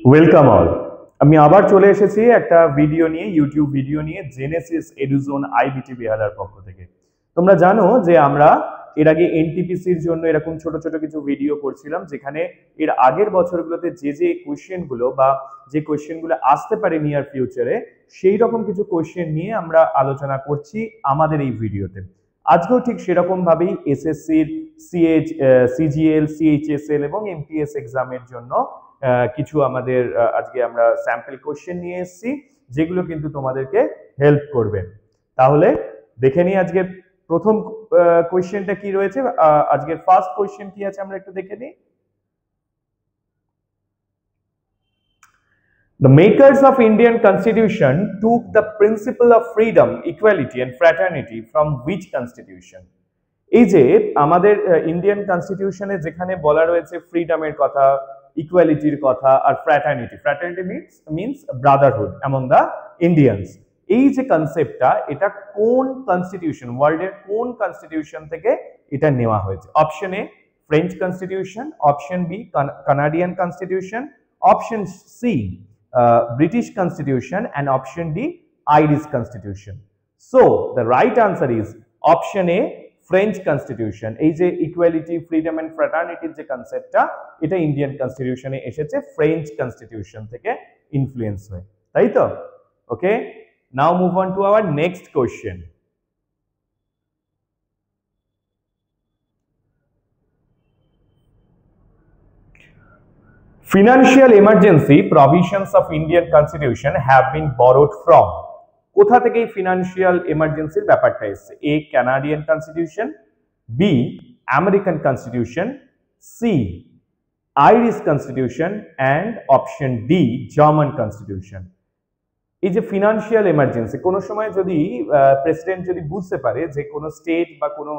Welcome all. আমি আবার চলে এসেছি একটা ভিডিও নিয়ে, ইউটিউব ভিডিও নিয়ে, জেনেসিস এডুজোন আইবিটি বিহারার পক্ষ থেকে। তোমরা জানো যে আমরা এর আগে এনটিপিসির জন্য এরকম ছোট ছোট কিছু ভিডিও করছিলাম, যেখানে এর আগের বছরগুলোতে যে কোয়েশ্চেনগুলো বা যে কোয়েশ্চেনগুলো আসতে পারে নিয়ার ফিউচারে, সেই রকম কিছু কোয়েশ্চেন নিয়ে আমরা আলোচনা করছি আমাদের এই ভিডিওতে। আজকেও ঠিক সেরকম ভাবেই এসএসসির সিজিএল, সিএইচএসএল এবং এমটিএস এক্সামের জন্য কিছু আমাদের আজকে আমরা স্যাম্পল কোশ্চেন নিয়ে এসেছি, যেগুলো কিন্তু তোমাদেরকে হেল্প করবে। তাহলে দেখে নিই আজকে প্রথম কোশ্চেনটা কি রয়েছে। আজকের ফার্স্ট কোশ্চেন কি আছে আমরা একটু দেখে নিই। The makers of Indian Constitution took the principle of freedom, equality and fraternity from which constitution? এই যে আমাদের ইন্ডিয়ান কনস্টিটিউশনে যেখানে বলা রয়েছে ফ্রিডমের কথা, ইকুয়ালিটির কথা আর fraternity means brotherhood among the Indians, এই যে কনসেপ্টটা, এটা কোন কনস্টিটিউশন, ওয়ার্ল্ডের কোন কনস্টিটিউশন থেকে এটা নেওয়া হয়েছে? Option A French constitution, option B Canadian constitution, option C British constitution and option D Irish constitution. So the right answer is option A French constitution. এই যে ইকুয়ালিটি, ফ্রিডম এন্ড ফ্র্যাটার্নিটির যে কনসেপ্টটা, এটা ইন্ডিয়ান কনস্টিটিউশনে এসেছে ফ্রেঞ্চ কনস্টিটিউশন থেকে influence হয়ে, তাই তো? Okay, now move on to our next question. Financial emergency provisions of Indian Constitution have been borrowed from. কোথা থেকে এই ফিনান্সিয়াল এমার্জেন্সির ব্যাপারটা এসেছে? A Canadian constitution, B American constitution, C Irish constitution and option D German constitution. এই যে financial emergency, কোনো সময় যদি প্রেসিডেন্ট যদি বুঝতে পারে যে কোনো স্টেট বা কোনো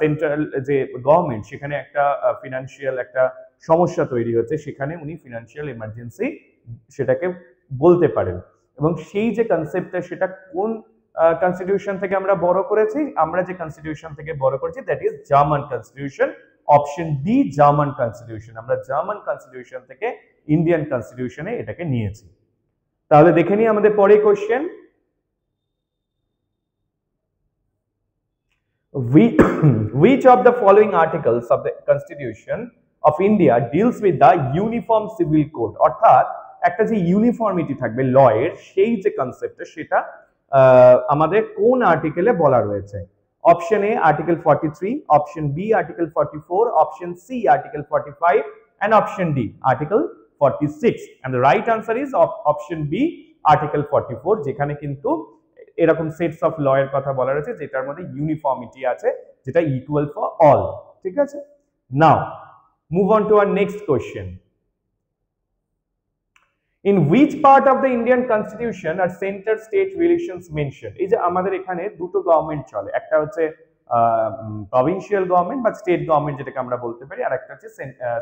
সেন্ট্রাল যে গভর্নমেন্ট, সেখানে একটা ফিনান্সিয়াল একটা সমস্যা তৈরি হচ্ছে, সেখানে উনি ফিনান্সিয়াল এমার্জেন্সি সেটাকে বলতে পারেন। এবং সেই যে কনসেপ্টটা, সেটা কোন কনস্টিটিউশন থেকে আমরা বড় করেছি? আমরা যে কনস্টিটিউশন থেকে বড় করেছি that is German constitution, option D German constitution. আমরা জার্মান কনস্টিটিউশন থেকে ইন্ডিয়ান কনস্টিটিউশনে এটাকে নিয়েছি। তাহলে দেখে নিই আমাদের পরের question. Which of the following articles of the Constitution of India deals with the uniform civil code? অর্থাৎ একটা যে ইউনিফর্মিটি থাকবে ল এর, সেই যে কনসেপ্টটা, সেটা আমাদের কোন আর্টিকেলে বলা রয়েছে? Option A article 43, option B article 44, option C article 45 and option D article 46 and the right answer is option B article 44, যেখানে কিন্তু এরকম সেটস অফ ল এর কথা বলা রয়েছে যেটার মধ্যে ইউনিফর্মিটি আছে, যেটা ইকুয়াল ফর অল। ঠিক আছে, now move on to our next question. In which part of the Indian Constitution are center state relations mentioned? এই যে আমাদের এখানে দুটো গভর্নমেন্ট চলে, একটা হচ্ছে প্রভিন্সিয়াল গভর্নমেন্ট বা স্টেট গভর্নমেন্ট যেটাকে আমরা বলতে পারি, আর একটা হচ্ছে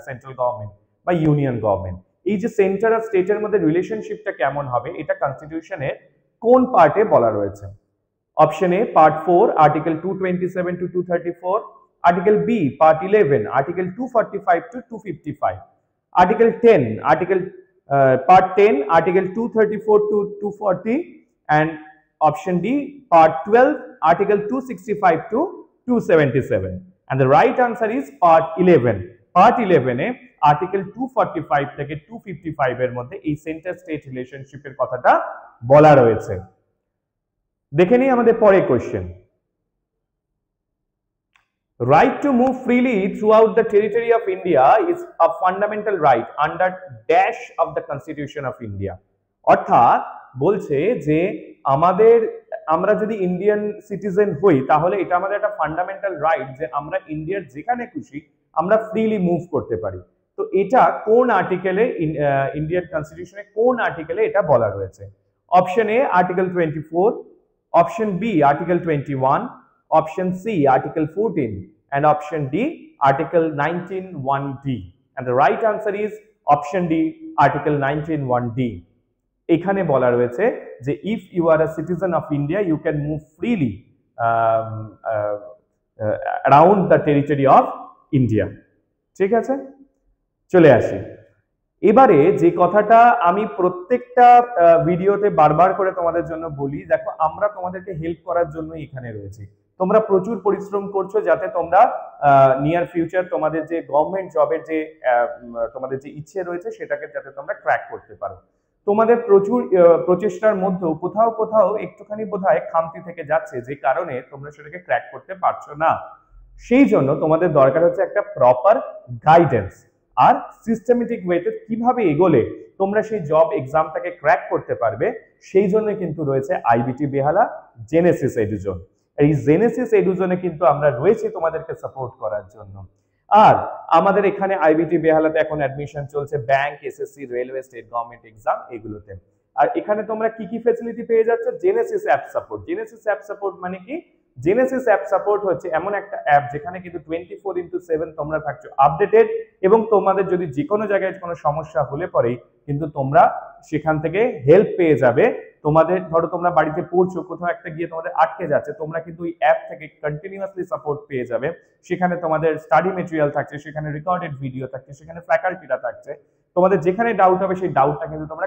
সেন্ট্রাল গভর্নমেন্ট বা ইউনিয়ন গভর্নমেন্ট। এই যে সেন্টার আর স্টেটের মধ্যে রিলেশনশিপটা কেমন হবে, এটা কনস্টিটিউশনের কোন পার্টে বলা রয়েছে? Option A part 4 article 227 to 234, article B part 11 article 245 to 255, article 10 article part 10 article 234 to 240 and option D part 12 article 265 to 277 and the right answer is part 11. part 11 A article 245 থেকে 255 এর মধ্যে এই সেন্টার স্টেট রিলেশনশিপের কথাটা বলা রয়েছে। দেখে নিই আমাদের পরের question. Right to move freely throughout the territory of India is a fundamental right under dash of the Constitution of India. অর্থাৎ বলছে যে আমরা যদি ইন্ডিয়ান সিটিজেন হই, তাহলে এটা আমাদের একটা ফান্ডামেন্টাল রাইট যে আমরা ইন্ডিয়ার যেখানে খুশি আমরা ফ্রিলি মুভ করতে পারি। তো এটা কোন আর্টিকেলে, ইন্ডিয়ান কনস্টিটিউশনে কোন আর্টিকেলে এটা বলা রয়েছে? Option A article 24, option B article 21, option C article 14 and option D article 19(1)(d) and the right answer is option D article 19(1)(d). এখানে বলা রয়েছে যে if you are a citizen of India you can move freely around the territory of India। ঠিক আছে, চলে আসি এবারে যে কথাটা আমি প্রত্যেকটা ভিডিওতে বারবার করে তোমাদের জন্য বলি, দেখো আমরা তোমাদেরকে হেল্প করার জন্য এখানে রয়েছি। তোমরা প্রচুর পরিশ্রম করছো যাতে তোমরা নিয়ার ফিউচার তোমাদের যে গভর্নমেন্ট জবের যে তোমাদের যে ইচ্ছে রয়েছে সেটাকে যাতে তোমরা ক্র্যাক করতে পারো। তোমাদের প্রচুর প্রচেষ্টার মধ্যেও কোথাও কোথাও একটুখানি বোধহয় খামতি থেকে যাচ্ছে, যে কারণে তোমরা সেটাকে ক্র্যাক করতে পারছো না। সেই জন্য তোমাদের দরকার হচ্ছে একটা প্রপার গাইডেন্স আর সিস্টেমেটিক ওয়েতে কিভাবে এগোলে তোমরা সেই জব এক্সামটাকে ক্র্যাক করতে পারবে। সেই জন্য কিন্তু রয়েছে আইবিটি বেহালা জেনেসিস এডুজোন। এই জেনেসিস এডুজোনে কিন্তু আমরা রয়েছি তোমাদেরকে সাপোর্ট করার জন্য। আর আমাদের এখানে আইবিটি বেহালাতে এখন অ্যাডমিশন চলছে bank, SSC, railway, state government exam এগুলোতে। আর এখানে তোমরা কি কি ফ্যাসিলিটি পেয়ে যাচ্ছ? Genesis app support. Genesis app support মানে কি? জেনেসিস অ্যাপ সাপোর্ট হচ্ছে এমন একটা অ্যাপ যেখানে কিন্তু 24/7 তোমরা থাকছো আপডেটেড, এবং তোমাদের যদি যে কোনো জায়গায় কোনো সমস্যা হলে পরেই কিন্তু তোমরা সেখান থেকে হেল্প পেয়ে যাবে। তোমাদের ধরো তোমরা বাড়িতে পড়ছো, কোথাও একটা গিয়ে তোমাদের আটকে যাচ্ছে, তোমরা কিন্তু ওই অ্যাপ থেকে কন্টিনিউয়াসলি সাপোর্ট পেয়ে যাবে। সেখানে তোমাদের স্টাডি মেটেরিয়াল থাকছে, সেখানে রেকর্ডেড ভিডিও থাকছে, সেখানে ফ্যাকাল্টিরা থাকছে। তোমাদের যেখানে ডাউট হবে সেই ডাউটটা কিন্তু তোমরা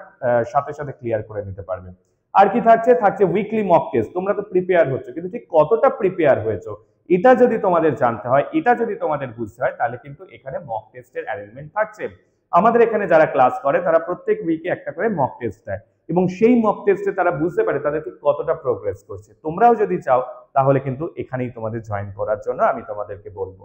সাথে সাথে ক্লিয়ার করে নিতে পারবে। আর কি থাকছে? থাকছে উইকলি মক টেস্ট। তোমরা তো প্রিপেয়ার হচ্ছ, কিন্তু ঠিক কতটা প্রিপেয়ার হয়েছো এটা যদি তোমাদের জানতে হয়, এটা যদি তোমাদের বুঝতে হয়, তাহলে কিন্তু এখানে মক টেস্টের অ্যারেঞ্জমেন্ট থাকছে। আমাদের এখানে যারা ক্লাস করে তারা প্রত্যেক উইকে একটা করে মক টেস্ট দেয়, এবং সেই মক টেস্টে তারা বুঝতে পারে তাদের ঠিক কতটা প্রোগ্রেস করছে। তোমরাও যদি চাও তাহলে কিন্তু এখানেই তোমাদের জয়েন করার জন্য আমি তোমাদেরকে বলবো।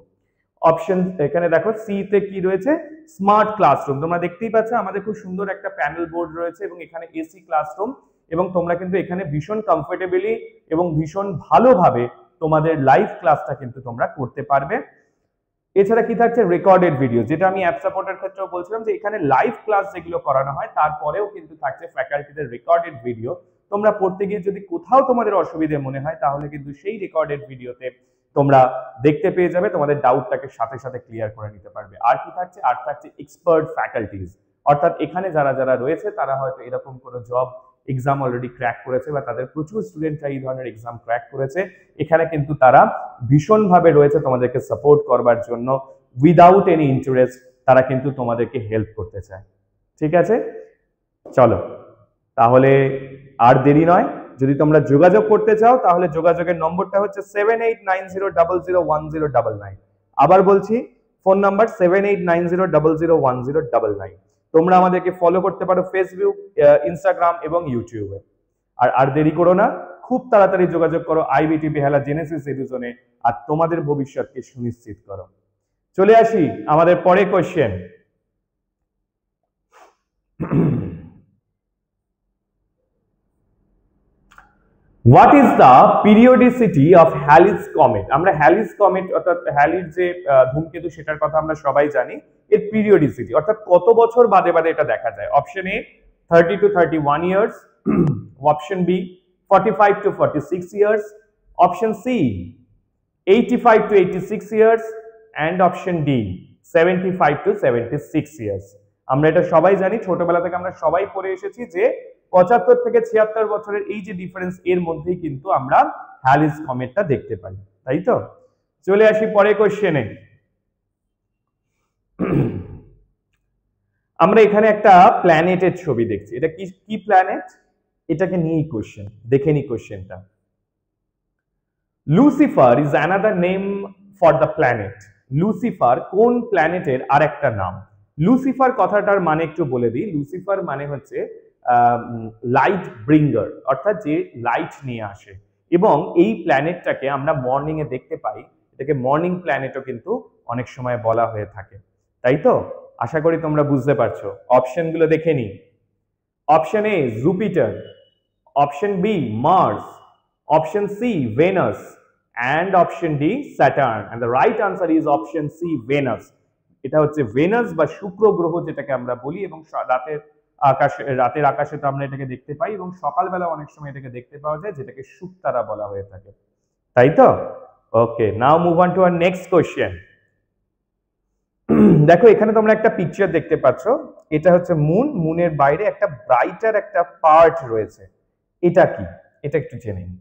অপশন এখানে দেখো সি তে কি রয়েছে? Smart classroom. তোমরা দেখতেই পাচ্ছ আমাদের খুব সুন্দর একটা প্যানেল বোর্ড রয়েছে এবং এখানে এসি ক্লাসরুম, এবং তোমরা কিন্তু এখানে ভীষণ কমফোর্টেবলি এবং ভীষণ ভালোভাবে তোমাদের লাইভ ক্লাসটা কিন্তু তোমরা করতে পারবে। এছাড়া কি থাকছে? রেকর্ডেড ভিডিও, যেটা আমি অ্যাপ সাপোর্টের ক্ষেত্রেও বলছিলাম যে এখানে লাইভ ক্লাস যেগুলো করানো হয় তারপরেও কিন্তু থাকছে ফ্যাকাল্টিদের রেকর্ডেড ভিডিও। তোমরা পড়তে গিয়ে যদি কোথাও তোমাদের অসুবিধে মনে হয় তাহলে কিন্তু সেই রেকর্ডেড ভিডিওতে তোমরা দেখতে পেয়ে যাবে, তোমাদের ডাউটটাকে সাথে সাথে ক্লিয়ার করে নিতে পারবে। আর কি থাকছে? আর থাকছে এক্সপার্ট ফ্যাকাল্টিজ, অর্থাৎ এখানে যারা যারা রয়েছে তারা হয়তো এরকম কোনো জব এক্সাম অলরেডি ক্র্যাক করেছে বা তাদের প্রচুর স্টুডেন্টরা এই ধরনের এক্সাম ক্র্যাক করেছে। এখানে কিন্তু তারা ভীষণভাবে রয়েছে তোমাদেরকে সাপোর্ট করবার জন্য, উইদাউট এনি ইন্টারেস্ট তারা কিন্তু তোমাদেরকে হেল্প করতে চায়। ঠিক আছে, চলো তাহলে আর দেরি নয়। যদি তোমরা যোগাযোগ করতে চাও তাহলে যোগাযোগের নম্বরটা হচ্ছে 7890001099। আবার বলছি, ফোন নাম্বার 7890001099। তোমরা আমাদেরকে ফলো করতে পারো ফেসবুক, ইনস্টাগ্রাম এবং ইউটিউবে। আর দেরি করো না, খুব তাড়াতাড়ি যোগাযোগ করো আইবিটি বেহালা জেনেসিস এডুজোনে, আর তোমাদের ভবিষ্যৎকে সুনিশ্চিত করো। চলে আসি আমাদের পরে question. What is the periodicity of Halley's comet? আমরা হ্যালিজ কমেট অর্থাৎ হ্যালির যে ধূমকেতু সেটার কথা আমরা সবাই জানি। এর পিরিয়ডিসিটি অর্থাৎ কত বছর বাদে বাদে এটা দেখা যায়? Option A 30 to 31 years, option B 45 to 46 years, option C 85 to 86 years, and option D 75 to 76 years. আমরা এটা সবাই জানি, ছোটবেলা থেকে আমরা সবাই পড়ে এসেছি যে 75 থেকে 76 বছরের এই যে ডিফারেন্স, এর মধ্যেই কিন্তু আমরা হ্যালিজ কমেটটা দেখতে পাই, তাই তো? চলে আসি পরে কোশ্চেনে। আমরা এখানে একটা প্ল্যানেটের ছবি দেখছি। এটা কি কি প্ল্যানেট? এটাকে নিয়েই কোশ্চেন, দেখে নি কোশ্চেনটা। Lucifer is another name for the planet. Lucifer কোন প্ল্যানেটের আর একটা নাম? লুসিফার কথাটার মানে একটু বলে দিই। লুসিফার মানে হচ্ছে লাইট ব্রিঙ্গার, অর্থাৎ যে লাইট নিয়ে আসে, এবং এই প্ল্যানেটটাকে আমরা মর্নিং এ দেখতে পাই। এটাকে মর্নিং প্ল্যানেটও কিন্তু অনেক সময় বলা হয়ে থাকে, তাই তো? আশা করি তোমরা বুঝতে পারছো। অপশনগুলো দেখে নিই। Option A Jupiter, option B Mars, option C Venus, and option D Saturn, and the right answer is option C Venus. এটা হচ্ছে ভেনাস বা শুক্র গ্রহ যেটাকে আমরা বলি, এবং রাতের আকাশে তো আমরা এটাকে দেখতে পাই, এবং সকালবেলা অনেক সময় এটাকে দেখতে পাওয়া যায়, যেটাকে শুকতারা বলা হয়ে থাকে, তাই তো? Okay, now move on to our next question. দেখো এখানে তোমরা একটা পিকচার দেখতে পাচ্ছ। এটা হচ্ছে মুন। মুনের বাইরে একটা ব্রাইটার একটা পার্ট রয়েছে। এটা কি? এটা একটু জেনে নিন।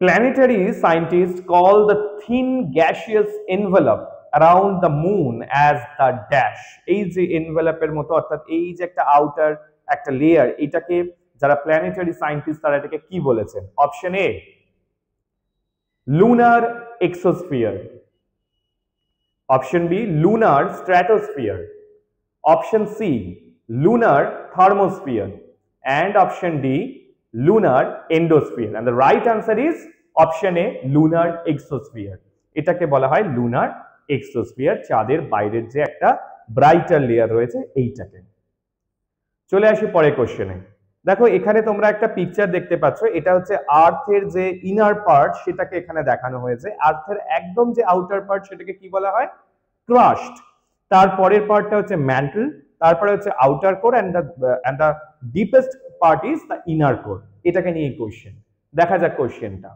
Planetary scientists call the thin gaseous envelope around the moon as the dash, এই যে এনভেলপের মতো, অর্থাৎ এই যে একটা আউটার একটা লেয়ার, এটাকে যারা প্ল্যানেটারি সায়েন্টিস্ট তারা এটাকে কি বলেছেন? Option A lunar exosphere, option B lunar stratosphere, option C lunar thermosphere, and option D lunar endosphere, and the right answer is option A lunar exosphere. এটাকে বলা হয় lunar exosphere, চাঁদের বাইরের যে একটা ব্রাইটার লেয়ার রয়েছে এইটাকে। চলে আসি পরের কোশ্চেনে। দেখো এখানে তোমরা একটা পিকচার দেখতে পাচ্ছ, এটা হচ্ছে আর্থের যে ইনার পার্ট সেটাকে এখানে দেখানো হয়েছে। আর্থের একদম যে আউটার পার্ট সেটাকে কি বলা হয়? ক্রাস্ট। তারপরের পার্টটা হচ্ছে ম্যান্টল, তারপরে হচ্ছে outer core, and the deepest part is the inner core. এটাকে নিয়ে কোশ্চেন। দেখা যাক কোশ্চেনটা।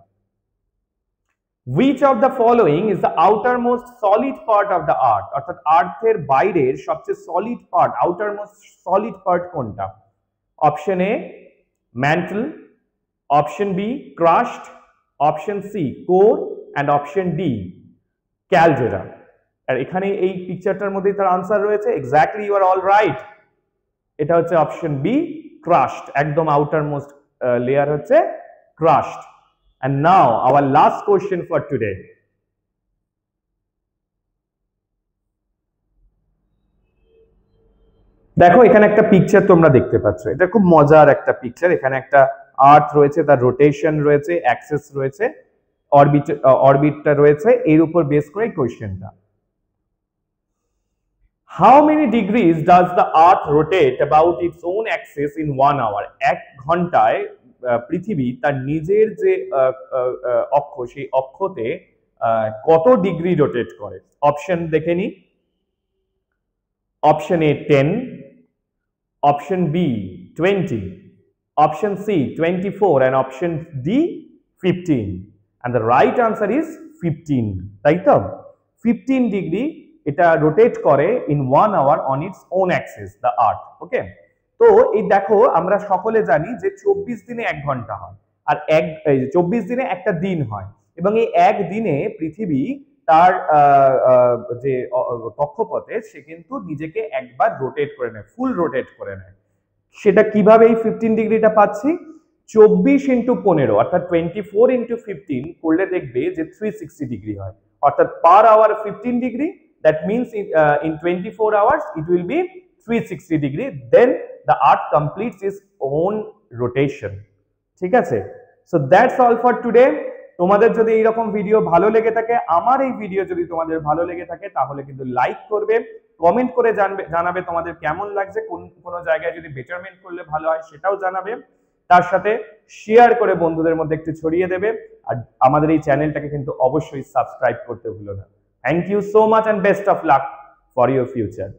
Which of the following is the outermost solid part of the earth? অর্থাৎ আর্থের বাইরের সবচেয়ে solid part, outermost solid part কোনটা? Option A mantle, option B crust, option C core, and option D caldera. আর এখানে এই পিকচারটার মধ্যে তার আনসার রয়েছে, exactly you are all right. এটা হচ্ছে অপশন বি ক্রাস্ট, একদম আউটারমোস্ট লেয়ার হচ্ছে crust. And now our last question for today. দেখো এখানে একটা পিকচার তোমরা দেখতে পাচ্ছ, এটা খুব মজার একটা পিকচার। এখানে একটা আর্থ রয়েছে, তার রোটেশন রয়েছে, অ্যাক্সিস রয়েছে, অরবিটটা রয়েছে, এর উপর বেস করে কোশ্চেনটা। How many degrees does the earth rotate about its own axis in 1 hour? এক ঘন্টায় পৃথিবী তার নিজের যে অক্ষ সেই অক্ষতে কত ডিগ্রি রোটেট করে? অপশন দেখে নি। Option A 10, option B 20, option C 24, and option D 15, and the right answer is 15, তাই তো? 15 ডিগ্রি এটা রোটেট করে in 1 hour on its own axis, the earth. ওকে, তো এই দেখো আমরা সকলে জানি যে 24 দিনে 1 ঘন্টা হয়, আর 24 দিনে একটা দিন হয়, এবং এই এক দিনে পৃথিবী তার যে কক্ষপথে সে কিন্তু নিজেকে একবার রোটেট করে নেয়, ফুল রোটেট করে নেয়। সেটা কিভাবে এই 15 ডিগ্রিটা পাচ্ছি? 24 ইন্টু 15 অর্থাৎ 24 ইন্টু 15 করলে দেখবে যে 360 ডিগ্রি হয়, অর্থাৎ per hour 15 degree, that means in 24 hours it will be 360 degree, then the earth completes its own rotation. ঠিক আছে? So that's all for today. তোমাদের যদি এইরকম ভিডিও ভালো লেগে থাকে, আমার এই ভিডিও যদি তোমাদের ভালো লেগে থাকে, তাহলে কিন্তু লাইক করবে, কমেন্ট করে জানাবে তোমাদের কেমন লাগছে, কোন জায়গায় যদি বেটারমেন্ট করলে ভালো হয় সেটাও জানাবে, তার সাথে শেয়ার করে বন্ধুদের মধ্যে একটু ছড়িয়ে দেবে, আর আমাদের এই চ্যানেলটাকে কিন্তু অবশ্যই সাবস্ক্রাইব করতে ভুলো না। Thank you so much, and best of luck for your future.